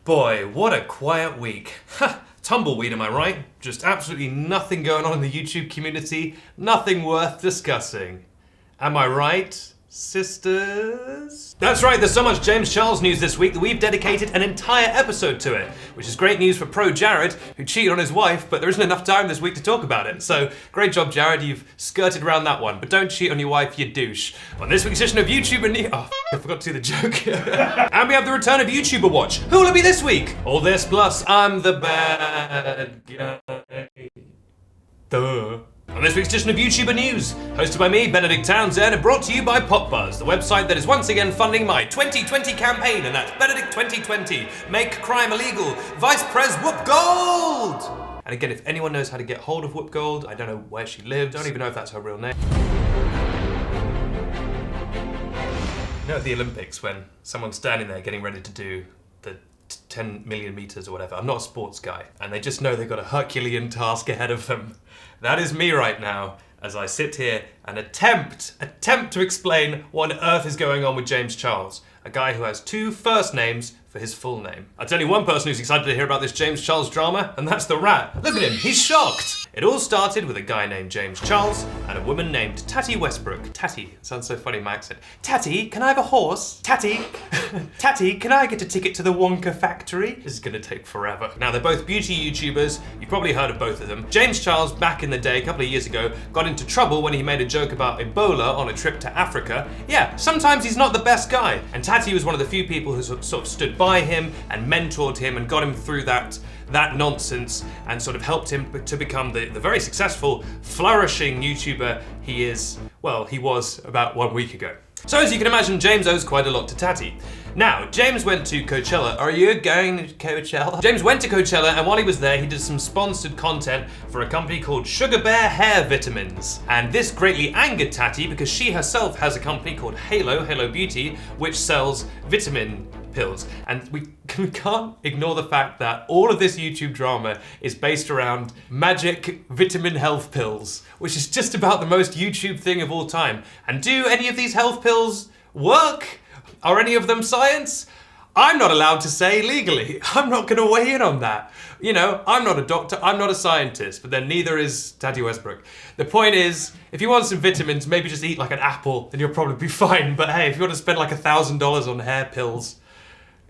Boy, what a quiet week. Tumbleweed, am I right? Just absolutely nothing going on in the YouTube community, nothing worth discussing. Am I right, sisters? That's right, there's so much James Charles news this week that we've dedicated an entire episode to it, which is great news for pro Jared, who cheated on his wife, but there isn't enough time this week to talk about it. So, great job, Jared, you've skirted around that one, but don't cheat on your wife, you douche. On this week's edition of YouTuber news, I forgot to do the joke. And we have the return of YouTuber Watch. Who will it be this week? All this plus I'm the bad guy. Duh. On this week's edition of YouTuber News, hosted by me, Benedict Townsend, and brought to you by PopBuzz, the website that is once again funding my 2020 campaign, and that's Benedict 2020. Make crime illegal. Vice Pres Whoop Gold! And again, if anyone knows how to get hold of Whoop Gold, I don't know where she lives, don't even know if that's her real name. You know at the Olympics when someone's standing there getting ready to do the 10 million meters or whatever. I'm not a sports guy, and they just know they've got a Herculean task ahead of them. That is me right now, as I sit here and attempt to explain what on earth is going on with James Charles, a guy who has two first names for his full name. I'll tell you one person who's excited to hear about this James Charles drama, and that's the rat. Look at him, he's shocked. It all started with a guy named James Charles and a woman named Tati Westbrook. Tati, sounds so funny in my accent. Tati, can I have a horse? Tati, Tati, can I get a ticket to the Wonka factory? This is gonna take forever. Now, they're both beauty YouTubers. You've probably heard of both of them. James Charles, back in the day, a couple of years ago, got into trouble when he made a joke about Ebola on a trip to Africa. Yeah, sometimes he's not the best guy. And Tati was one of the few people who sort of stood by him and mentored him and got him through that nonsense and sort of helped him to become the very successful, flourishing YouTuber he is, well, he was about 1 week ago. So as you can imagine, James owes quite a lot to Tati. Now, James went to Coachella. Are you going to Coachella? James went to Coachella, and while he was there, he did some sponsored content for a company called Sugar Bear Hair Vitamins. And this greatly angered Tati because she herself has a company called Halo Beauty, which sells vitamin pills. And we can't ignore the fact that all of this YouTube drama is based around magic vitamin health pills, which is just about the most YouTube thing of all time. And do any of these health pills work? Are any of them science? I'm not allowed to say legally. I'm not gonna weigh in on that. You know, I'm not a doctor, I'm not a scientist, but then neither is Tati Westbrook. The point is, if you want some vitamins, maybe just eat like an apple, then you'll probably be fine. But hey, if you want to spend like $1,000 on hair pills,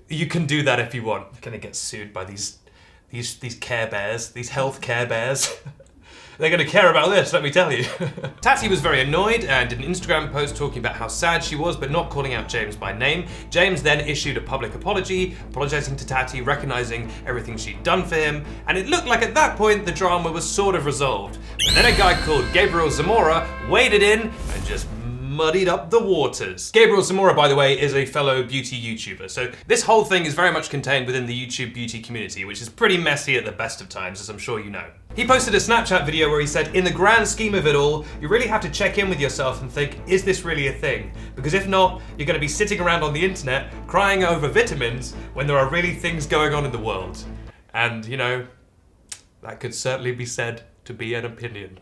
you can do that if you want. You're gonna get sued by these Care Bears, these health Care Bears. They're gonna care about this, let me tell you. Tati was very annoyed and did an Instagram post talking about how sad she was, but not calling out James by name. James then issued a public apology, apologizing to Tati, recognizing everything she'd done for him, and it looked like at that point the drama was sort of resolved. But then a guy called Gabriel Zamora waded in and just muddied up the waters. Gabriel Zamora, by the way, is a fellow beauty YouTuber, so this whole thing is very much contained within the YouTube beauty community, which is pretty messy at the best of times, as I'm sure you know. He posted a Snapchat video where he said, in the grand scheme of it all, you really have to check in with yourself and think, is this really a thing? Because if not, you're gonna be sitting around on the internet crying over vitamins when there are really things going on in the world. And, you know, that could certainly be said to be an opinion.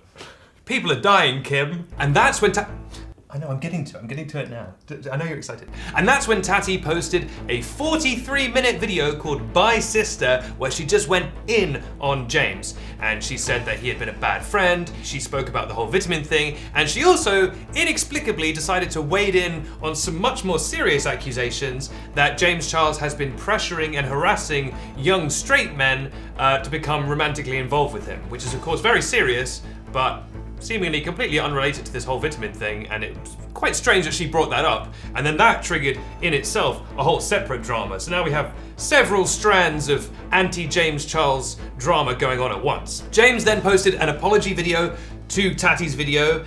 People are dying, Kim. And that's when I know, I'm getting to it now. I know you're excited. And that's when Tati posted a 43-minute video called Bye Sister, where she just went in on James. And she said that he had been a bad friend, she spoke about the whole vitamin thing, and she also inexplicably decided to wade in on some much more serious accusations that James Charles has been pressuring and harassing young straight men to become romantically involved with him, which is of course very serious, but seemingly completely unrelated to this whole vitamin thing, and it's quite strange that she brought that up. And then that triggered in itself a whole separate drama. So now we have several strands of anti-James Charles drama going on at once. James then posted an apology video to Tati's video,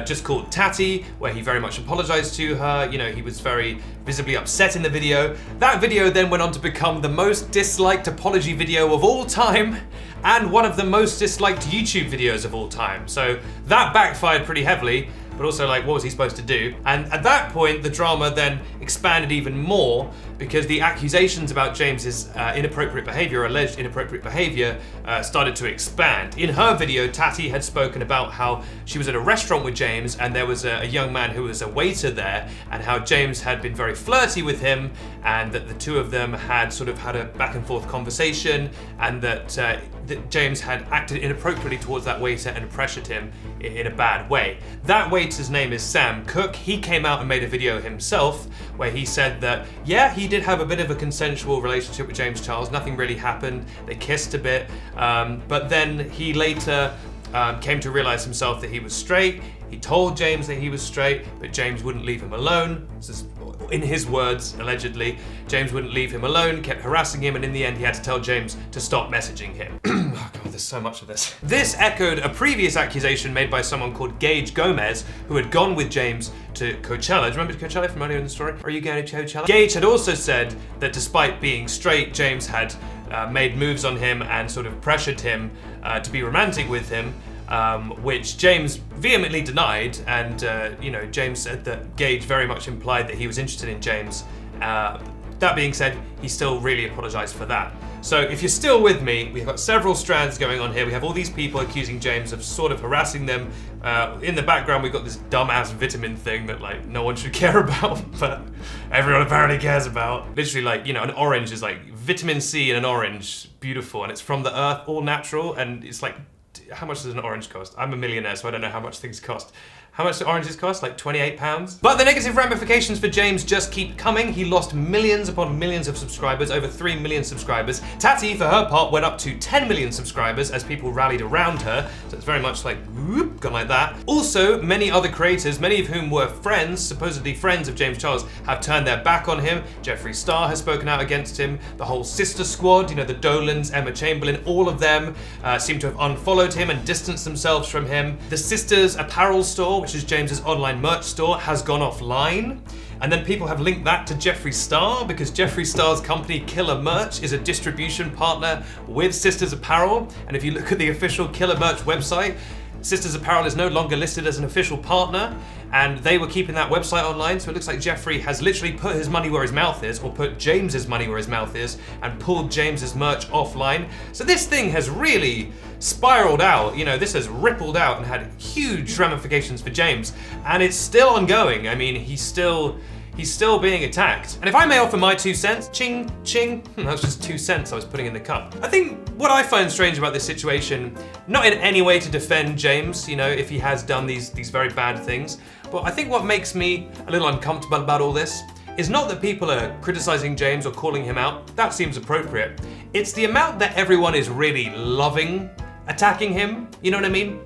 just called Tati, where he very much apologized to her. You know, he was very visibly upset in the video. That video then went on to become the most disliked apology video of all time, and one of the most disliked YouTube videos of all time. So that backfired pretty heavily, but also like, what was he supposed to do? And at that point, the drama then expanded even more because the accusations about James's inappropriate behavior, or alleged inappropriate behavior, started to expand. In her video, Tati had spoken about how she was at a restaurant with James and there was a young man who was a waiter there, and how James had been very flirty with him, and that the two of them had sort of had a back and forth conversation, and that James had acted inappropriately towards that waiter and pressured him in a bad way. That waiter's name is Sam Cook. He came out and made a video himself where he said that, yeah, he did have a bit of a consensual relationship with James Charles. Nothing really happened. They kissed a bit. But then he later came to realize himself that he was straight. He told James that he was straight, but James wouldn't leave him alone. This is, in his words, allegedly. James wouldn't leave him alone, kept harassing him, and in the end he had to tell James to stop messaging him. Oh God, there's so much of this. This echoed a previous accusation made by someone called Gage Gomez, who had gone with James to Coachella. Do you remember Coachella from earlier in the story? Are you going to Coachella? Gage had also said that despite being straight, James had made moves on him and sort of pressured him to be romantic with him, which James vehemently denied, and James said that Gage very much implied that he was interested in James. That being said, he still really apologized for that. So if you're still with me, we've got several strands going on here. We have all these people accusing James of sort of harassing them. In the background, we've got this dumbass vitamin thing that like no one should care about, but everyone apparently cares about. Literally, like, an orange is like vitamin C in an orange, beautiful, and it's from the earth, all natural, and it's like, how much does an orange cost? I'm a millionaire, so I don't know how much things cost. How much do oranges cost? Like £28? But the negative ramifications for James just keep coming. He lost millions upon millions of subscribers, over 3 million subscribers. Tati, for her part, went up to 10 million subscribers as people rallied around her. So it's very much like, whoop, gone like that. Also, many other creators, many of whom were friends, supposedly friends of James Charles, have turned their back on him. Jeffree Star has spoken out against him. The whole sister squad, the Dolans, Emma Chamberlain, all of them seem to have unfollowed him and distanced themselves from him. The Sisters apparel store, which is James's online merch store, has gone offline. And then people have linked that to Jeffree Star, because Jeffree Star's company Killer Merch is a distribution partner with Sisters Apparel. And if you look at the official Killer Merch website, Sisters Apparel is no longer listed as an official partner, and they were keeping that website online, so it looks like Jeffree has literally put his money where his mouth is, or put James's money where his mouth is, and pulled James's merch offline. So this thing has really spiraled out, this has rippled out and had huge ramifications for James, and it's still ongoing. I mean, he's still being attacked. And if I may offer my 2 cents, ching, ching, that's just 2 cents I was putting in the cup. I think what I find strange about this situation, not in any way to defend James, if he has done these very bad things, but I think what makes me a little uncomfortable about all this is not that people are criticizing James or calling him out. That seems appropriate. It's the amount that everyone is really loving attacking him, you know what I mean?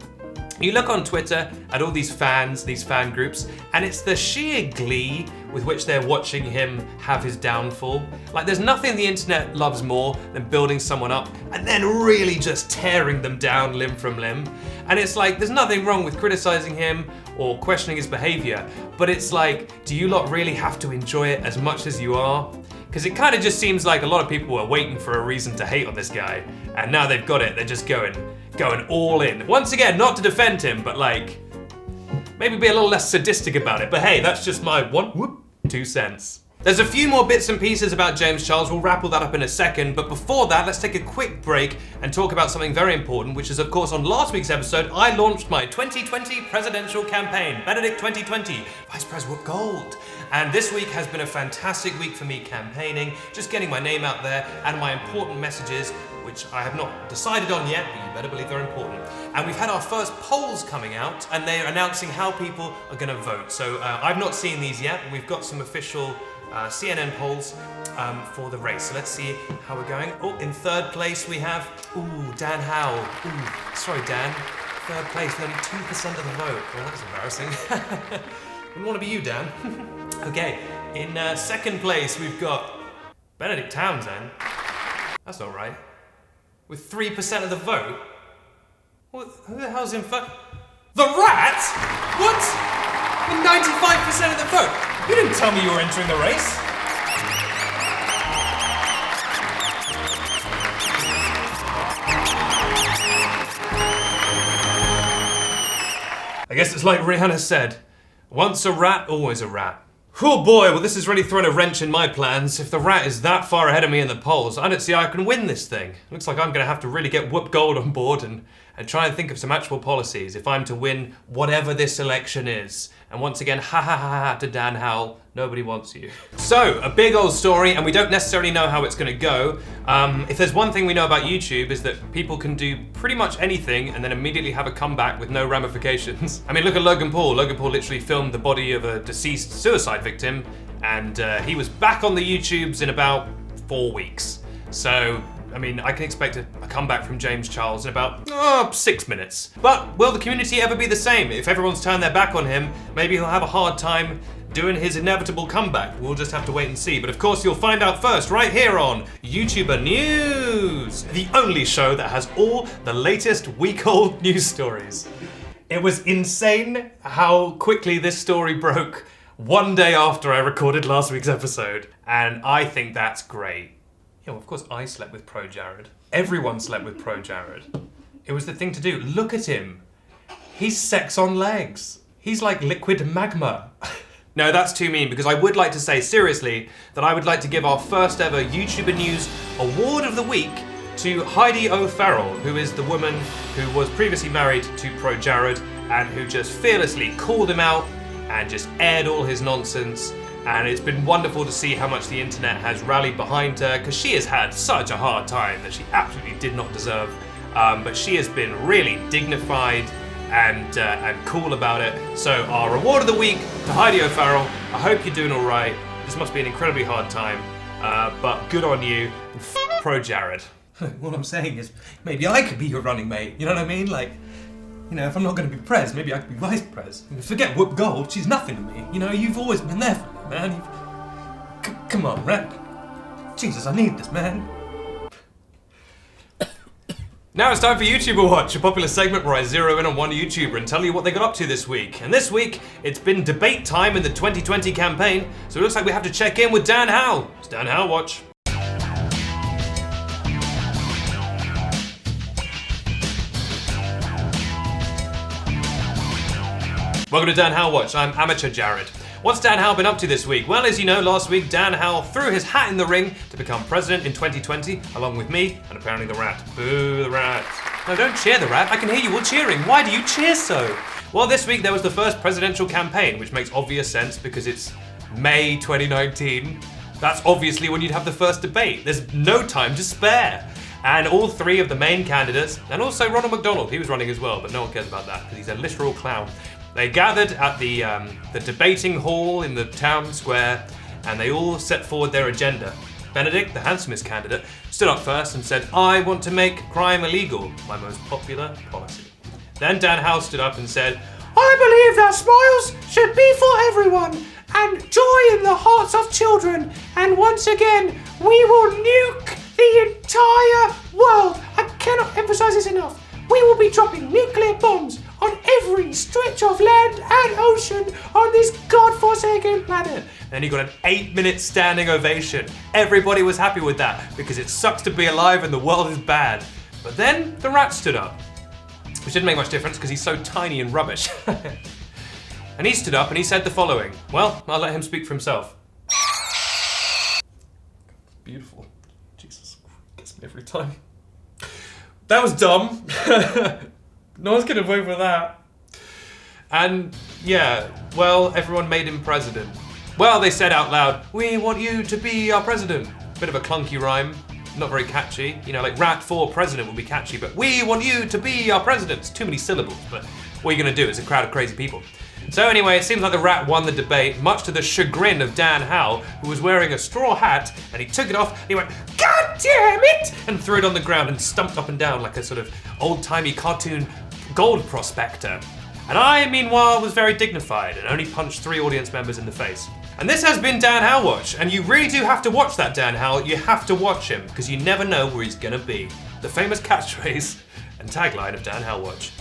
You look on Twitter at all these fans, these fan groups, and it's the sheer glee with which they're watching him have his downfall. Like, there's nothing the internet loves more than building someone up and then really just tearing them down limb from limb. And it's like, there's nothing wrong with criticizing him or questioning his behavior, but it's like, do you lot really have to enjoy it as much as you are? Because it kind of just seems like a lot of people were waiting for a reason to hate on this guy, and now they've got it, they're just going all in. Once again, not to defend him, but like, maybe be a little less sadistic about it. But hey, that's just my 2 cents. There's a few more bits and pieces about James Charles. We'll wrap all that up in a second, but before that, let's take a quick break and talk about something very important, which is, of course, on last week's episode, I launched my 2020 presidential campaign, Benedict 2020, Vice President Gold. And this week has been a fantastic week for me campaigning, just getting my name out there and my important messages, which I have not decided on yet, but you better believe they're important. And we've had our first polls coming out, and they're announcing how people are gonna vote. So I've not seen these yet, but we've got some official CNN polls for the race. So let's see how we're going. Oh, in third place we have, Dan Howell. Sorry Dan, third place, only 2% of the vote. Well, that's embarrassing. Wouldn't want to be you, Dan. Okay, in second place we've got Benedict Townsend. That's not right. With 3% of the vote? Who the hell's in first? The Rat? What? With 95% of the vote? You didn't tell me you were entering the race. I guess it's like Rihanna said, once a rat, always a rat. Oh boy, well this has really thrown a wrench in my plans. If the rat is that far ahead of me in the polls, I don't see how I can win this thing. Looks like I'm gonna have to really get Whoop Gold on board and try and think of some actual policies if I'm to win whatever this election is. And once again, ha ha ha ha to Dan Howell, nobody wants you. So, a big old story, and we don't necessarily know how it's gonna go. If there's one thing we know about YouTube is that people can do pretty much anything and then immediately have a comeback with no ramifications. I mean, look at Logan Paul. Logan Paul literally filmed the body of a deceased suicide victim, and he was back on the YouTubes in about 4 weeks. So, I mean, I can expect a comeback from James Charles in about 6 minutes. But will the community ever be the same? If everyone's turned their back on him, maybe he'll have a hard time doing his inevitable comeback. We'll just have to wait and see. But of course, you'll find out first right here on YouTuber News, the only show that has all the latest week-old news stories. It was insane how quickly this story broke one day after I recorded last week's episode. And I think that's great. Yeah, well, of course I slept with Pro Jared. Everyone slept with Pro Jared. It was the thing to do. Look at him. He's sex on legs. He's like liquid magma. No, that's too mean, because I would like to say seriously that I would like to give our first ever YouTuber News Award of the Week to Heidi O'Farrell, who is the woman who was previously married to Pro Jared and who just fearlessly called him out and just aired all his nonsense. And it's been wonderful to see how much the internet has rallied behind her, because she has had such a hard time that she absolutely did not deserve. But she has been really dignified and cool about it. So our award of the week to Heidi O'Farrell. I hope you're doing all right. This must be an incredibly hard time, but good on you. Pro Jared. What I'm saying is, maybe I could be your running mate. You know what I mean? Like, you know, if I'm not going to be prez, maybe I could be vice prez. Forget Whoop Gold, she's nothing to me. You know, you've always been there for me, man. Come on, Rat. Jesus, I need this, man. Now it's time for YouTuber Watch, a popular segment where I zero in on one YouTuber and tell you what they got up to this week. And this week, it's been debate time in the 2020 campaign, so it looks like we have to check in with Dan Howell. It's Dan Howell Watch. Welcome to Dan Howell Watch, I'm Amateur Jared. What's Dan Howell been up to this week? Well, as you know, last week Dan Howell threw his hat in the ring to become president in 2020, along with me and apparently the rat. Boo, the rat. No, don't cheer the rat, I can hear you all cheering. Why do you cheer so? Well, this week there was the first presidential campaign, which makes obvious sense because it's May 2019. That's obviously when you'd have the first debate. There's no time to spare. And all three of the main candidates, and also Ronald McDonald, he was running as well, but no one cares about that because he's a literal clown. They gathered at the debating hall in the town square, and they all set forward their agenda. Benedict, the handsomest candidate, stood up first and said, "I want to make crime illegal, my most popular policy." Then Dan Howell stood up and said, "I believe that smiles should be for everyone, and joy in the hearts of children, and once again, we will nuke the entire world. I cannot emphasize this enough. We will be dropping nuclear bombs on every stretch of land and ocean on this godforsaken planet." Then he got an 8-minute standing ovation. Everybody was happy with that because it sucks to be alive and the world is bad. But then the rat stood up, which didn't make much difference because he's so tiny and rubbish. And he stood up and he said the following. Well, I'll let him speak for himself. Beautiful. Jesus, gets me every time. That was dumb. No one's gonna vote for that. And yeah, well, everyone made him president. Well, they said out loud, "We want you to be our president." Bit of a clunky rhyme, not very catchy. You know, like rat for president would be catchy, but "we want you to be our president." It's too many syllables, but what are you gonna do? It's a crowd of crazy people. So anyway, it seems like the rat won the debate, much to the chagrin of Dan Howell, who was wearing a straw hat, and he took it off, and he went, "God damn it!" and threw it on the ground and stumped up and down like a sort of old-timey cartoon gold prospector. And I, meanwhile, was very dignified and only punched 3 audience members in the face. And this has been Dan Howell Watch, and you really do have to watch that Dan Howell. You have to watch him, because you never know where he's gonna be. The famous catchphrase and tagline of Dan Howell Watch.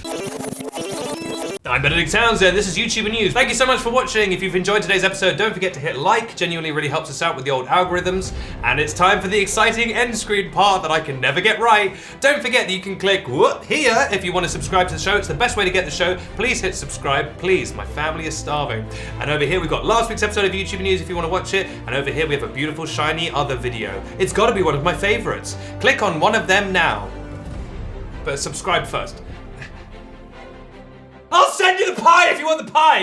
I'm Benedict Townsend, this is YouTuber News. Thank you so much for watching. If you've enjoyed today's episode, don't forget to hit like, genuinely really helps us out with the old algorithms. And it's time for the exciting end screen part that I can never get right. Don't forget that you can click here if you want to subscribe to the show. It's the best way to get the show. Please hit subscribe, please. My family is starving. And over here we've got last week's episode of YouTuber News if you want to watch it. And over here we have a beautiful shiny other video. It's got to be one of my favorites. Click on one of them now. But subscribe first. I'll send you the pie if you want the pie!